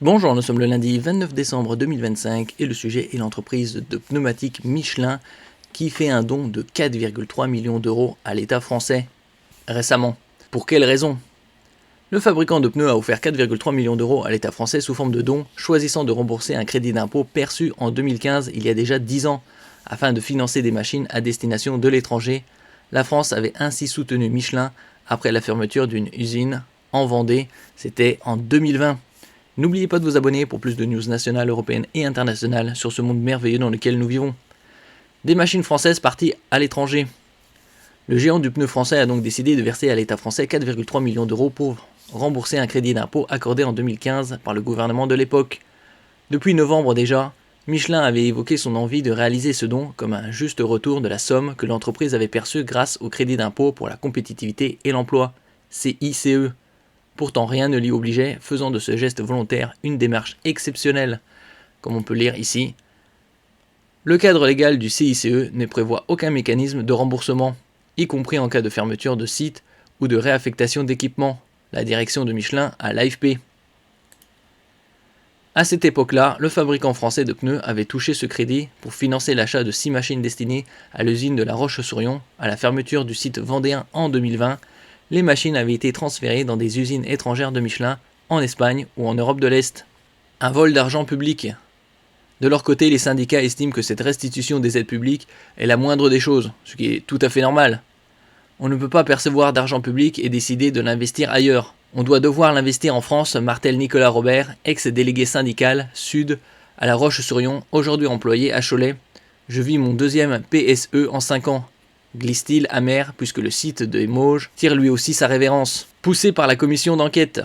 Bonjour, nous sommes le lundi 29 décembre 2025 et le sujet est l'entreprise de pneumatiques Michelin qui fait un don de 4,3 millions d'euros à l'État français récemment. Pour quelle raison? Le fabricant de pneus a offert 4,3 millions d'euros à l'État français sous forme de don, choisissant de rembourser un crédit d'impôt perçu en 2015, il y a déjà 10 ans. Afin de financer des machines à destination de l'étranger, la France avait ainsi soutenu Michelin après la fermeture d'une usine en Vendée, c'était en 2020. N'oubliez pas de vous abonner pour plus de news nationales, européennes et internationales sur ce monde merveilleux dans lequel nous vivons. Des machines françaises parties à l'étranger. Le géant du pneu français a donc décidé de verser à l'État français 4,3 millions d'euros pour rembourser un crédit d'impôt accordé en 2015 par le gouvernement de l'époque. Depuis novembre déjà, Michelin avait évoqué son envie de réaliser ce don comme un juste retour de la somme que l'entreprise avait perçue grâce au crédit d'impôt pour la compétitivité et l'emploi, CICE. Pourtant, rien ne l'y obligeait, faisant de ce geste volontaire une démarche exceptionnelle, comme on peut lire ici. Le cadre légal du CICE ne prévoit aucun mécanisme de remboursement, y compris en cas de fermeture de site ou de réaffectation d'équipement, la direction de Michelin à l'AFP. À cette époque-là, le fabricant français de pneus avait touché ce crédit pour financer l'achat de 6 machines destinées à l'usine de La Roche-sur-Yon à la fermeture du site vendéen en 2020. Les machines avaient été transférées dans des usines étrangères de Michelin, en Espagne ou en Europe de l'Est. Un vol d'argent public. De leur côté, les syndicats estiment que cette restitution des aides publiques est la moindre des choses, ce qui est tout à fait normal. On ne peut pas percevoir d'argent public et décider de l'investir ailleurs. On doit devoir l'investir en France, martèle Nicolas Robert, ex-délégué syndical Sud à La Roche-sur-Yon, aujourd'hui employé à Cholet. Je vis mon deuxième PSE en 5 ans. Glisse-t-il amer puisque le site de Mauges tire lui aussi sa révérence. Poussé par la commission d'enquête.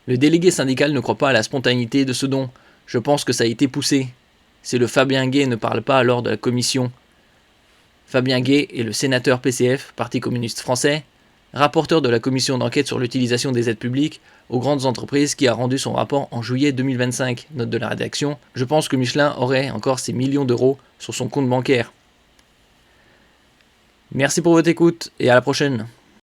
Le délégué syndical ne croit pas à la spontanéité de ce don. Je pense que ça a été poussé. Si le Fabien Gay ne parle pas lors de la commission. Fabien Gay est le sénateur PCF, Parti communiste français, rapporteur de la commission d'enquête sur l'utilisation des aides publiques aux grandes entreprises qui a rendu son rapport en juillet 2025. Note de la rédaction. Je pense que Michelin aurait encore ces millions d'euros sur son compte bancaire. Merci pour votre écoute et à la prochaine.